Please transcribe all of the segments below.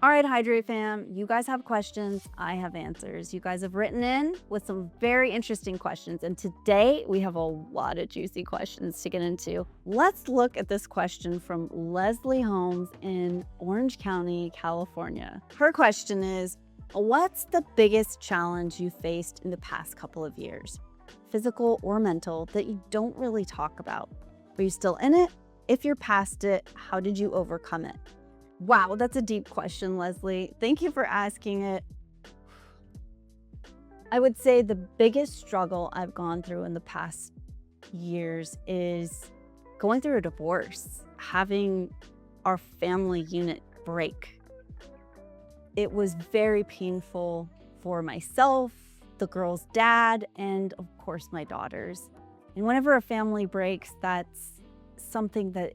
All right, Hydrate fam, you guys have questions, I have answers. You guys have written in with some very interesting questions, and today we have a lot of juicy questions to get into. Let's look at this question from Leslie Holmes in Orange County, California. Her question is, what's the biggest challenge you faced in the past couple of years, physical or mental, that you don't really talk about? Are you still in it? If you're past it, how did you overcome it? Wow, that's a deep question, Leslie. Thank you for asking it. I would say the biggest struggle I've gone through in the past years is going through a divorce, having our family unit break. It was very painful for myself, the girl's dad, and of course my daughters. And whenever a family breaks, that's something that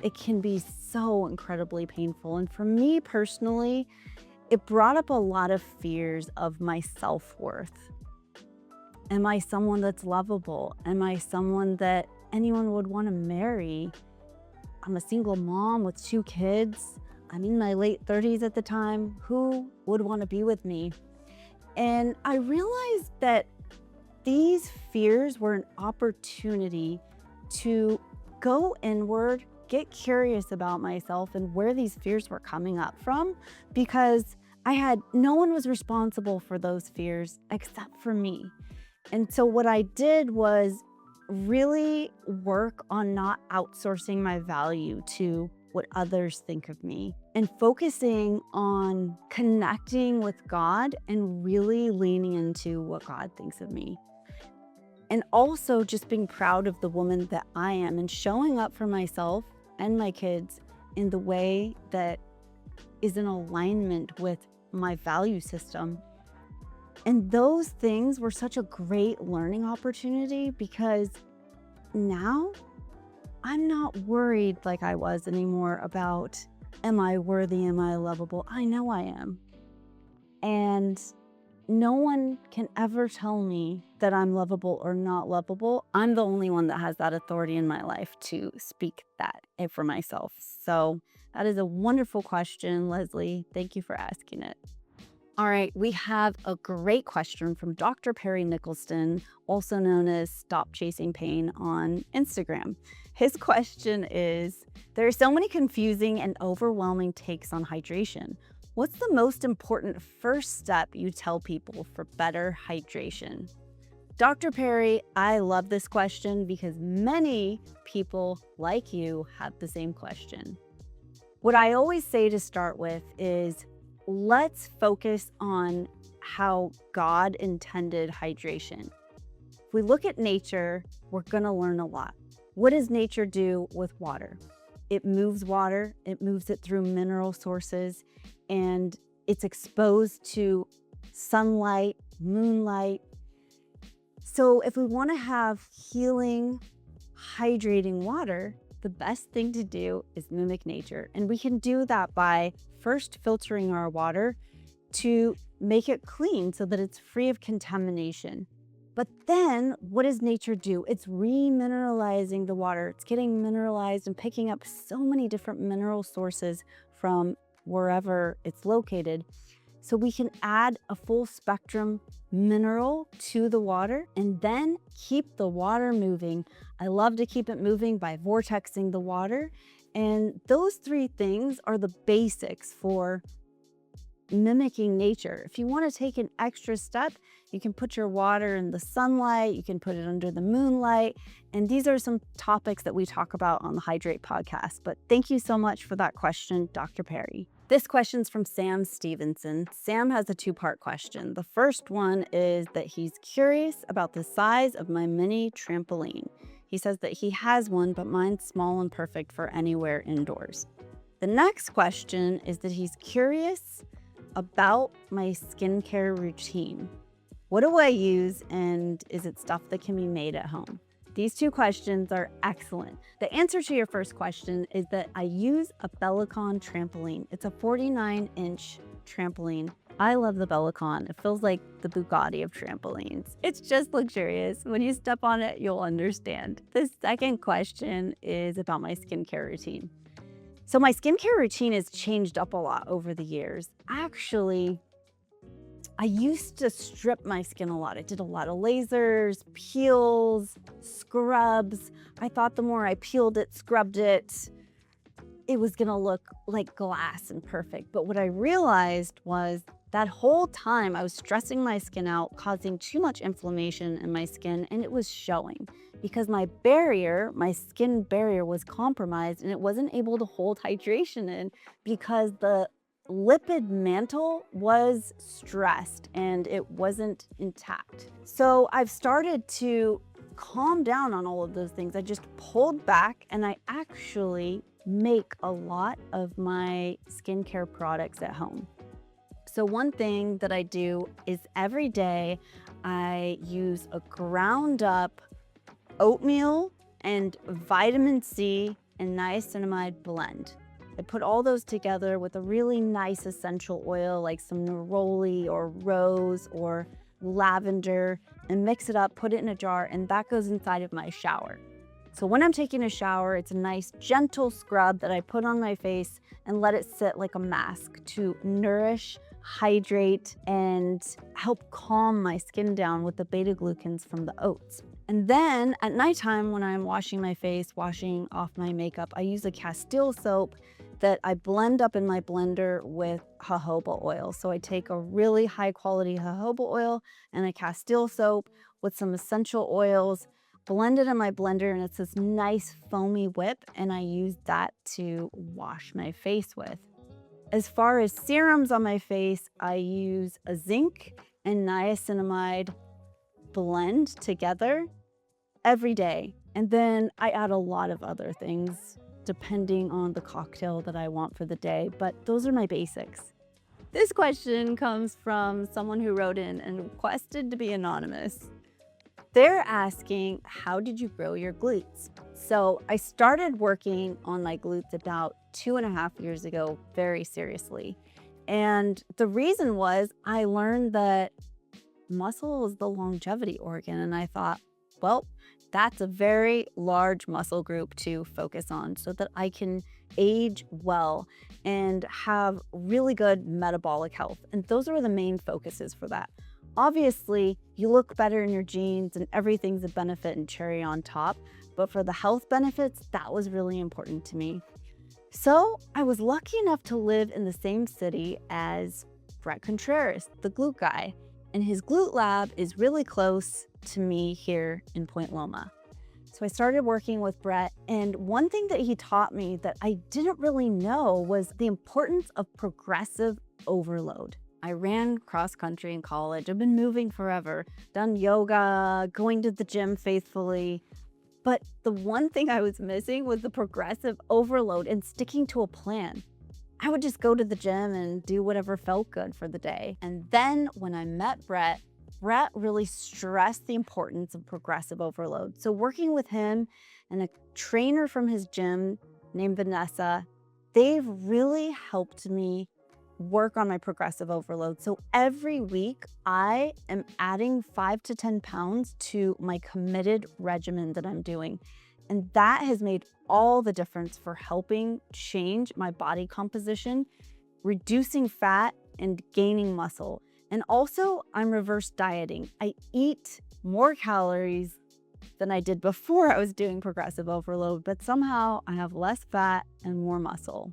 it can be so incredibly painful. And for me personally, it brought up a lot of fears of my self-worth. Am I someone that's lovable? Am I someone that anyone would want to marry? I'm a single mom with 2 kids. I'm in my late 30s at the time. Who would want to be with me? And I realized that these fears were an opportunity to go inward, get curious about myself and where these fears were coming up from, because no one was responsible for those fears except for me. And so what I did was really work on not outsourcing my value to what others think of me and focusing on connecting with God and really leaning into what God thinks of me. And also just being proud of the woman that I am and showing up for myself and my kids in the way that is in alignment with my value system. And those things were such a great learning opportunity, because now I'm not worried like I was anymore about, am I worthy? Am I lovable? I know I am. And no one can ever tell me that I'm lovable or not lovable. I'm the only one that has that authority in my life to speak that for myself. So that is a wonderful question, Leslie. Thank you for asking it. All right, we have a great question from Dr. Perry Nicholson, also known as Stop Chasing Pain on Instagram. His question is, there are so many confusing and overwhelming takes on hydration. What's the most important first step you tell people for better hydration? Dr. Perry, I love this question because many people like you have the same question. What I always say to start with is, let's focus on how God intended hydration. If we look at nature, we're gonna learn a lot. What does nature do with water? It moves water, it moves it through mineral sources, and it's exposed to sunlight, moonlight. So if we want to have healing, hydrating water, the best thing to do is mimic nature. And we can do that by first filtering our water to make it clean so that it's free of contamination. But then what does nature do? It's re-mineralizing the water. It's getting mineralized and picking up so many different mineral sources from wherever it's located. So we can add a full spectrum mineral to the water and then keep the water moving. I love to keep it moving by vortexing the water. And those 3 things are the basics for mimicking nature. If you want to take an extra step, you can put your water in the sunlight, you can put it under the moonlight, and these are some topics that we talk about on the Hydrate podcast. But thank you so much for that question, Dr. Perry. This question's from Sam Stevenson. Sam has a 2-part question. The first one is that he's curious about the size of my mini trampoline. He says that he has one, but mine's small and perfect for anywhere indoors. The next question is that he's curious about my skincare routine. What do I use, and is it stuff that can be made at home? These 2 questions are excellent. The answer to your first question is that I use a Bellicon trampoline. It's a 49-inch trampoline. I love the Bellicon. It feels like the Bugatti of trampolines. It's just luxurious. When you step on it, you'll understand. The second question is about my skincare routine. So my skincare routine has changed up a lot over the years. Actually, I used to strip my skin a lot. I did a lot of lasers, peels, scrubs. I thought the more I peeled it, scrubbed it, it was gonna look like glass and perfect. But what I realized was that whole time I was stressing my skin out, causing too much inflammation in my skin, and it was showing because my skin barrier was compromised and it wasn't able to hold hydration in because the lipid mantle was stressed and it wasn't intact. So I've started to calm down on all of those things. I just pulled back and I actually make a lot of my skincare products at home. So one thing that I do is every day I use a ground up oatmeal and vitamin C and niacinamide blend. I put all those together with a really nice essential oil like some neroli or rose or lavender and mix it up, put it in a jar, and that goes inside of my shower. So when I'm taking a shower, it's a nice gentle scrub that I put on my face and let it sit like a mask to nourish, hydrate, and help calm my skin down with the beta glucans from the oats. And then at nighttime when I'm washing my face, washing off my makeup, I use a Castile soap that I blend up in my blender with jojoba oil. So I take a really high quality jojoba oil and a Castile soap with some essential oils, blend it in my blender, and it's this nice foamy whip, and I use that to wash my face with. As far as serums on my face, I use a zinc and niacinamide blend together every day. And then I add a lot of other things depending on the cocktail that I want for the day, but those are my basics. This question comes from someone who wrote in and requested to be anonymous. They're asking, how did you grow your glutes? So I started working on my glutes about 2.5 years ago, very seriously. And the reason was I learned that muscle is the longevity organ. And I thought, well, that's a very large muscle group to focus on so that I can age well and have really good metabolic health. And those are the main focuses for that. Obviously, you look better in your jeans and everything's a benefit and cherry on top, but for the health benefits, that was really important to me. So I was lucky enough to live in the same city as Brett Contreras, the glute guy, and his glute lab is really close to me here in Point Loma. So I started working with Brett, and one thing that he taught me that I didn't really know was the importance of progressive overload. I ran cross country in college. I've been moving forever, done yoga, going to the gym faithfully. But the one thing I was missing was the progressive overload and sticking to a plan. I would just go to the gym and do whatever felt good for the day. And then when I met Brett really stressed the importance of progressive overload. So working with him and a trainer from his gym named Vanessa, they've really helped me work on my progressive overload. So every week I am adding 5 to 10 pounds to my committed regimen that I'm doing. And that has made all the difference for helping change my body composition, reducing fat and gaining muscle. And also I'm reverse dieting. I eat more calories than I did before I was doing progressive overload, but somehow I have less fat and more muscle.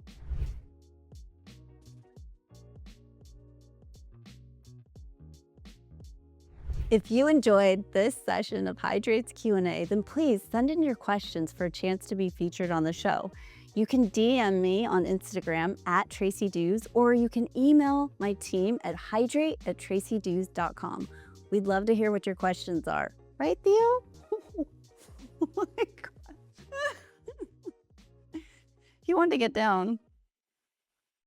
If you enjoyed this session of Hydrate's Q&A, then please send in your questions for a chance to be featured on the show. You can DM me on Instagram at Tracy Dews, or you can email my team at hydrate@tracydews.com. We'd love to hear what your questions are. Right, Theo? Oh my God. He wanted to get down.